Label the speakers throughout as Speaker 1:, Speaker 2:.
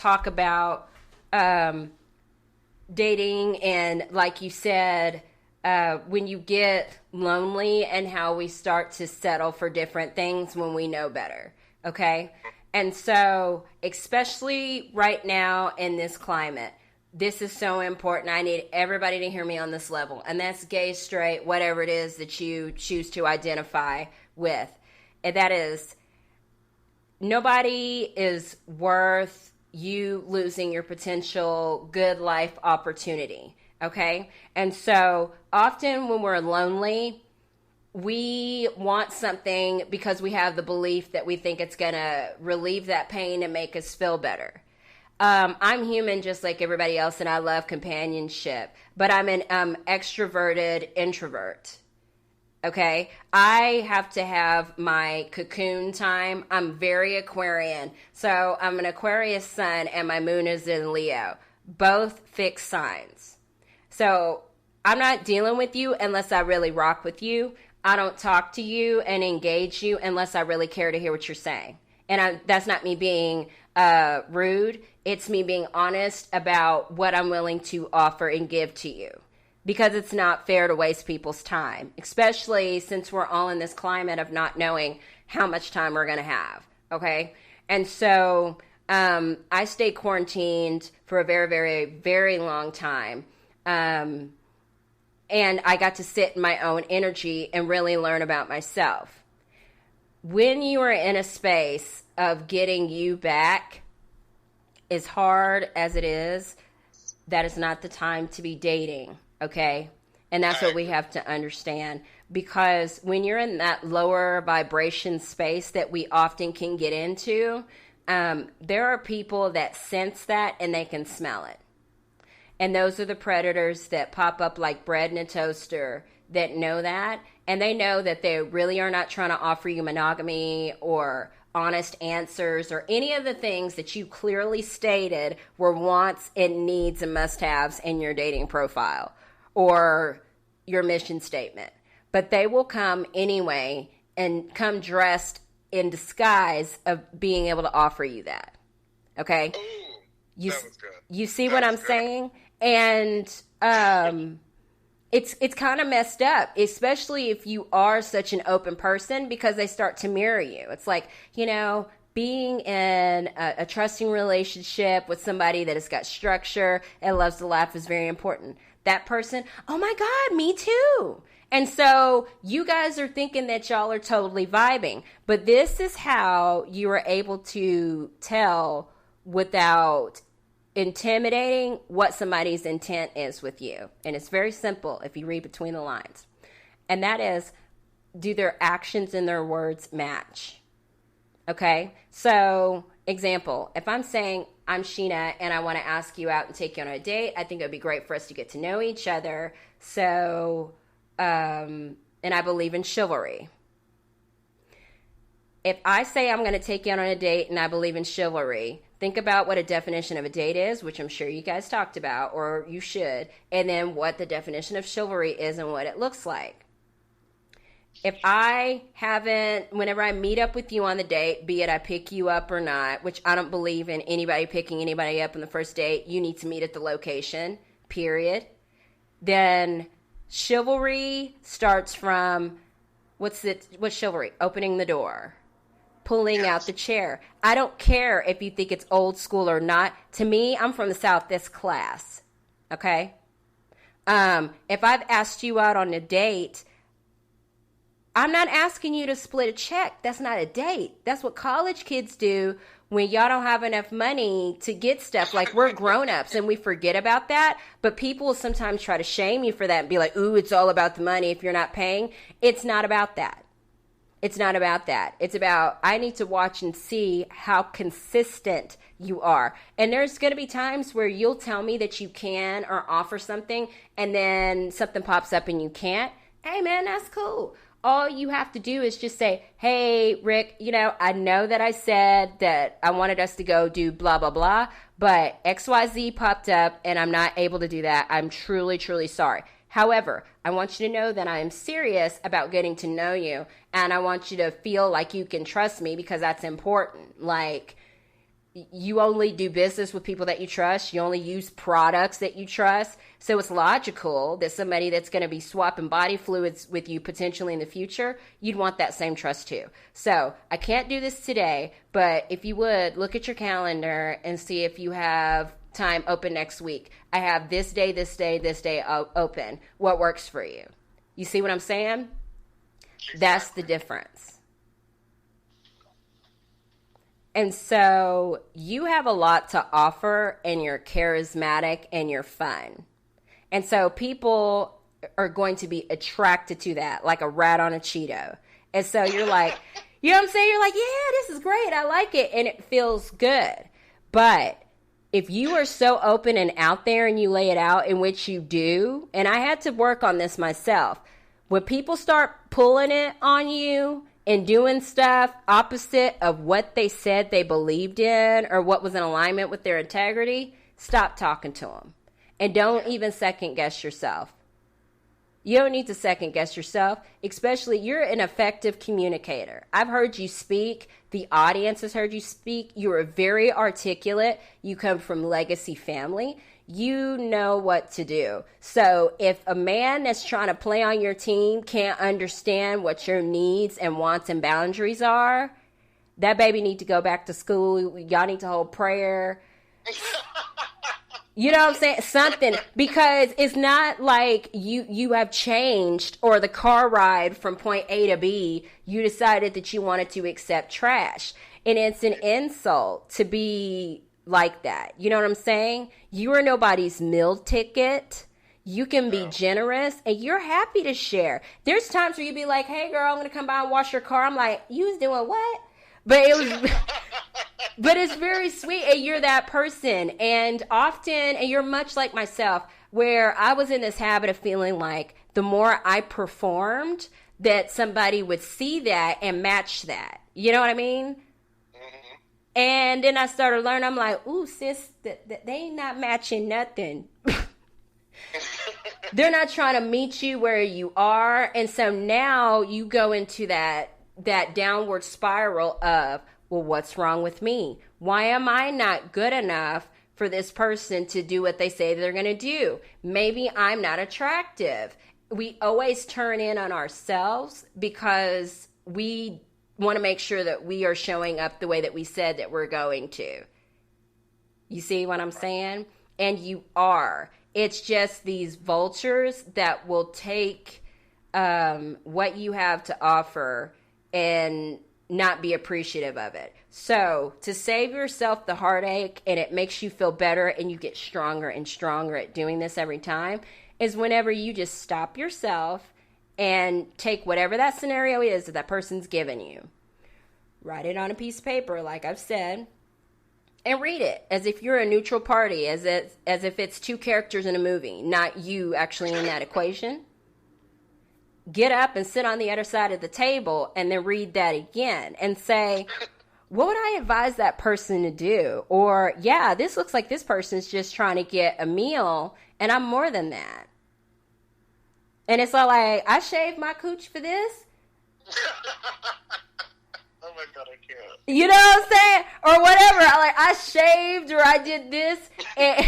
Speaker 1: talk about dating and, like you said, when you get lonely and how we start to settle for different things when we know better, okay? And so, especially right now in this climate, this is so important. I need everybody to hear me on this level. And that's gay, straight, whatever it is that you choose to identify with. And that is, nobody is worth you losing your potential good life opportunity, okay? And so often when we're lonely, we want something because we have the belief that we think it's going to relieve that pain and make us feel better. I'm human just like everybody else, and I love companionship, but I'm an extroverted introvert. Okay, I have to have my cocoon time. I'm very Aquarian. So I'm an Aquarius sun and my moon is in Leo. Both fixed signs. So I'm not dealing with you unless I really rock with you. I don't talk to you and engage you unless I really care to hear what you're saying. And that's not me being rude. It's me being honest about what I'm willing to offer and give to you. Because it's not fair to waste people's time, especially since we're all in this climate of not knowing how much time we're going to have, okay? And so I stayed quarantined for a very, very, very long time. And I got to sit in my own energy and really learn about myself. When you are in a space of getting you back, as hard as it is, that is not the time to be dating. Okay. And that's what we have to understand, because when you're in that lower vibration space that we often can get into, there are people that sense that and they can smell it. And those are the predators that pop up like bread in a toaster that know that. And they know that they really are not trying to offer you monogamy or honest answers or any of the things that you clearly stated were wants and needs and must-haves in your dating profile or your mission statement. But they will come anyway and come dressed in disguise of being able to offer you that. Okay?
Speaker 2: Ooh, that was good.
Speaker 1: You see what I'm saying? And it's kind of messed up, especially if you are such an open person, because they start to mirror you. It's like, you know, being in a trusting relationship with somebody that has got structure and loves to laugh is very important. That person, oh my God, me too. And so you guys are thinking that y'all are totally vibing. But this is how you are able to tell without intimidating what somebody's intent is with you. And it's very simple if you read between the lines. And that is, do their actions and their words match? Okay? So, example, if I'm saying, I'm Sheena and I want to ask you out and take you on a date, I think it would be great for us to get to know each other. So, and I believe in chivalry. If I say I'm going to take you out on a date and I believe in chivalry, think about what a definition of a date is, which I'm sure you guys talked about, or you should, and then what the definition of chivalry is and what it looks like. If whenever I meet up with you on the date, be it I pick you up or not, which I don't believe in anybody picking anybody up on the first date, you need to meet at the location, period. Then chivalry starts from, what's chivalry? Opening the door, pulling out the chair. I don't care if you think it's old school or not. To me, I'm from the South, that's class. Okay? If I've asked you out on a date, I'm not asking you to split a check. That's not a date. That's what college kids do when y'all don't have enough money to get stuff. Like, we're grown-ups and we forget about that. But people will sometimes try to shame you for that and be like, ooh, it's all about the money if you're not paying. It's not about that. It's not about that. It's about, I need to watch and see how consistent you are. And there's going to be times where you'll tell me that you can or offer something, and then something pops up and you can't. Hey, man, that's cool. All you have to do is just say, hey, Rick, I know that I said that I wanted us to go do blah, blah, blah, but XYZ popped up and I'm not able to do that. I'm truly, truly sorry. However, I want you to know that I am serious about getting to know you, and I want you to feel like you can trust me, because that's important. Like, you only do business with people that you trust. You only use products that you trust. So it's logical that somebody that's going to be swapping body fluids with you potentially in the future, you'd want that same trust too. So I can't do this today, but if you would, look at your calendar and see if you have time open next week. I have this day open. What works for you? You see what I'm saying? That's the difference. And so you have a lot to offer, and you're charismatic and you're fun. And so people are going to be attracted to that, like a rat on a Cheeto. And so you're like, you know what I'm saying? You're like, yeah, this is great. I like it. And it feels good. But if you are so open and out there and you lay it out, in which you do, and I had to work on this myself, when people start pulling it on you and doing stuff opposite of what they said they believed in or what was in alignment with their integrity, stop talking to them. And don't even second guess yourself. You don't need to second guess yourself, especially you're an effective communicator. I've heard you speak. The audience has heard you speak. You are very articulate. You come from legacy family. You know what to do. So if a man that's trying to play on your team can't understand what your needs and wants and boundaries are, that baby need to go back to school. Y'all need to hold prayer. You know what I'm saying? Something, because it's not like you have changed, or the car ride from point A to B, you decided that you wanted to accept trash. And it's an insult to be like that. You know what I'm saying? You are nobody's meal ticket. You can be generous, and you're happy to share. There's times where you be like, hey girl, I'm going to come by and wash your car. I'm like, you was doing what? But it was, but it's very sweet, and you're that person. And often, and you're much like myself, where I was in this habit of feeling like the more I performed, that somebody would see that and match that. You know what I mean? Mm-hmm. And then I started learning, I'm like, ooh, sis, they ain't not matching nothing. They're not trying to meet you where you are. And so now you go into that downward spiral of, well, what's wrong with me? Why am I not good enough for this person to do what they say they're going to do? Maybe I'm not attractive. We always turn in on ourselves because we want to make sure that we are showing up the way that we said that we're going to. You see what I'm saying? And you are. It's just these vultures that will take what you have to offer and not be appreciative of it. So to save yourself the heartache, and it makes you feel better and you get stronger and stronger at doing this every time, is whenever you just stop yourself and take whatever that scenario is that person's given you, write it on a piece of paper, like I've said, and read it as if you're a neutral party, as if it's two characters in a movie, not you actually in that equation. Get up and sit on the other side of the table and then read that again and say, what would I advise that person to do? Or, yeah, this looks like this person's just trying to get a meal, and I'm more than that. And it's all like, I shaved my cooch for this?
Speaker 2: Oh my God, I can't.
Speaker 1: You know what I'm saying? Or whatever. I shaved, or I did this, and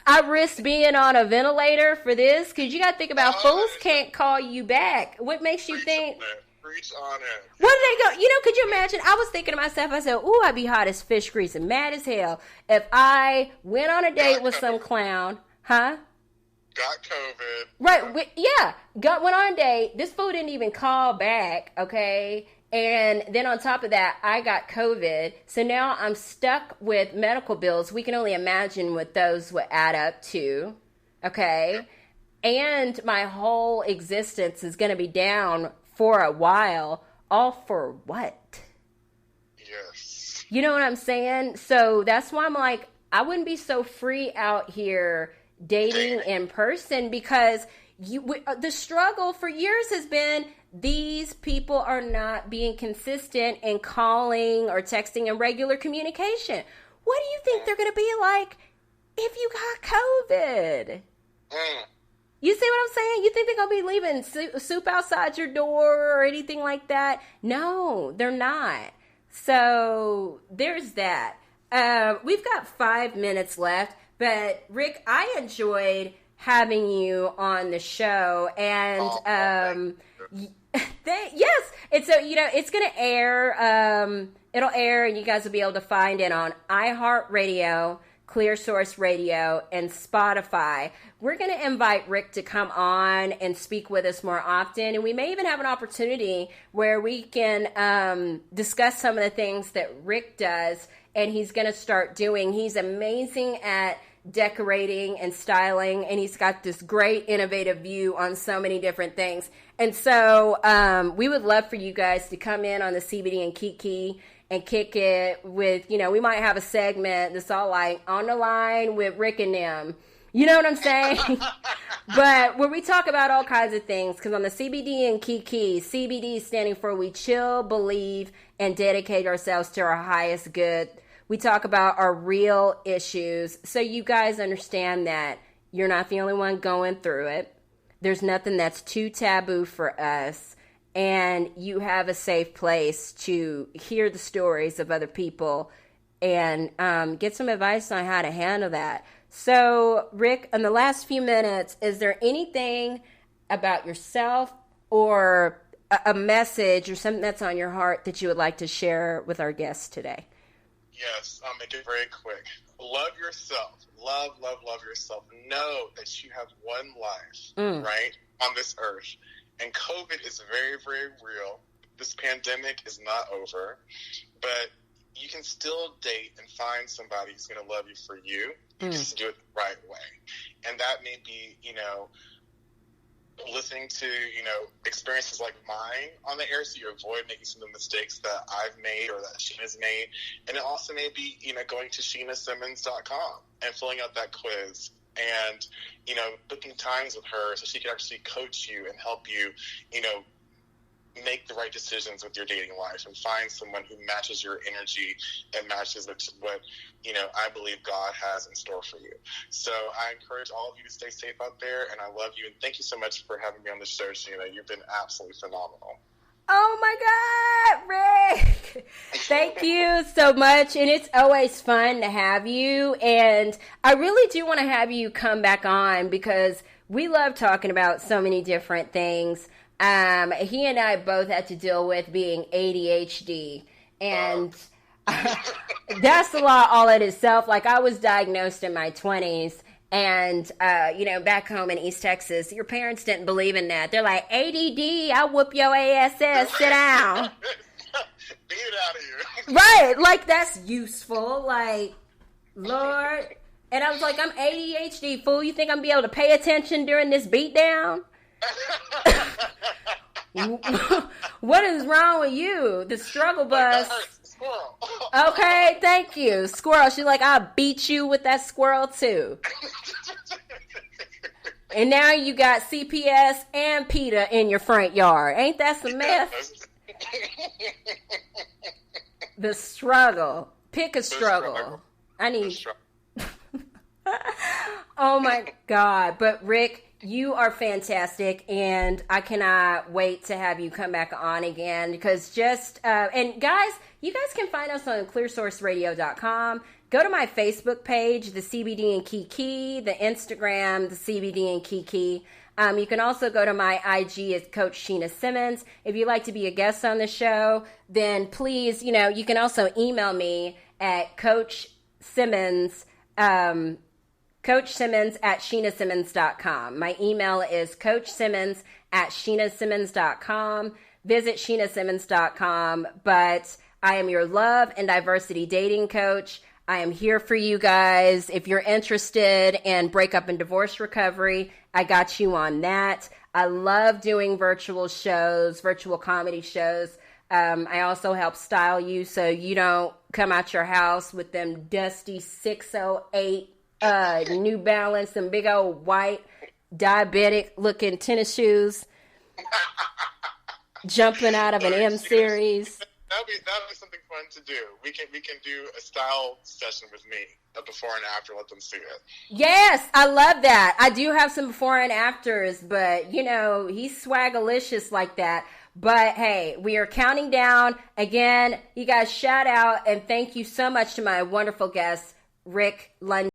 Speaker 1: I risked being on a ventilator for this, because you got to think about fools can't call you back. What makes you think?
Speaker 2: Preach on it.
Speaker 1: Where did they go? You know, could you imagine? I was thinking to myself, I said, ooh, I'd be hot as fish grease and mad as hell if I went on a date with some clown. Huh?
Speaker 2: Got COVID.
Speaker 1: Right. Yeah. Went on a date. This fool didn't even call back. Okay. And then on top of that, I got COVID. So now I'm stuck with medical bills. We can only imagine what those would add up to. Okay. And my whole existence is going to be down for a while. All for what?
Speaker 2: Yes.
Speaker 1: You know what I'm saying? So that's why I'm like, I wouldn't be so free out here dating in person, because the struggle for years has been, these people are not being consistent in calling or texting and regular communication. What do you think they're going to be like if you got COVID? You see what I'm saying? You think they're going to be leaving soup outside your door or anything like that? No, they're not. So there's that. We've got 5 minutes left, but Ric, I enjoyed having you on the show, and yes, and so it's going to air. It'll air, and you guys will be able to find it on iHeartRadio, Clear Source Radio, and Spotify. We're going to invite Ric to come on and speak with us more often, and we may even have an opportunity where we can discuss some of the things that Ric does, and he's going to start doing. He's amazing at decorating and styling, and he's got this great innovative view on so many different things. And so we would love for you guys to come in on the CBDand KEKE and kick it with, we might have a segment that's all like on the line with Ric and them. You know what I'm saying? But where we talk about all kinds of things, because on the CBDand KEKE, CBD standing for we chill, believe, and dedicate ourselves to our highest good. We talk about our real issues, so you guys understand that you're not the only one going through it. There's nothing that's too taboo for us, and you have a safe place to hear the stories of other people and get some advice on how to handle that. So, Ric, in the last few minutes, is there anything about yourself or a message or something that's on your heart that you would like to share with our guests today?
Speaker 2: Yes, I'll make it very quick. Love yourself. Love yourself. Know that you have one life, right, on this earth. And COVID is very, very real. This pandemic is not over. But you can still date and find somebody who's going to love you for you. You just do it the right way. And that may be, listening to, experiences like mine on the air, so you avoid making some of the mistakes that I've made or that Sheena's made. And it also may be, going to SheenaSimmons.com and filling out that quiz and, booking times with her so she can actually coach you and help you, make the right decisions with your dating life and find someone who matches your energy and matches what I believe God has in store for you. So I encourage all of you to stay safe out there, and I love you, and thank you so much for having me on the show, Sheena. You've been absolutely phenomenal.
Speaker 1: Oh my God, Ric! Thank you so much, and it's always fun to have you, and I really do want to have you come back on because we love talking about so many different things. He and I both had to deal with being ADHD, and that's a lot all in itself. Like, I was diagnosed in my 20s, and, back home in East Texas, your parents didn't believe in that. They're like, ADD, I'll whoop your ass, sit down.
Speaker 2: Beat it out of you.
Speaker 1: Right, like, that's useful, like, Lord. And I was like, I'm ADHD, fool. You think I'm going to be able to pay attention during this beatdown? What is wrong with you? The struggle bus.
Speaker 2: Squirrel.
Speaker 1: Okay, thank you. Squirrel. She's like, I'll beat you with that squirrel too. And now you got CPS and PETA in your front yard. Ain't that some mess? The struggle. Pick a struggle. I need. Oh my God. But Ric, you are fantastic, and I cannot wait to have you come back on again because and guys, you guys can find us on clearsourceradio.com. Go to my Facebook page, the CBDand KEKE, the Instagram, the CBDand KEKE. You can also go to my IG as Coach Sheena Simmons. If you'd like to be a guest on the show, then please, you can also email me at Coach Simmons, CoachSimmons@SheenaSimmons.com. My email is CoachSimmons@SheenaSimmons.com. Visit SheenaSimmons.com. But I am your love and diversity dating coach. I am here for you guys. If you're interested in breakup and divorce recovery, I got you on that. I love doing virtual shows, virtual comedy shows. I also help style you so you don't come out your house with them dusty 608 New Balance and big old white diabetic looking tennis shoes jumping out of an M series.
Speaker 2: That'd be something fun to do. We can do a style session with me, a before and after. Let them see it.
Speaker 1: Yes, I love that. I do have some before and afters, but he's swagalicious like that. But hey, we are counting down. Again, you guys shout out and thank you so much to my wonderful guest, Ric Londen.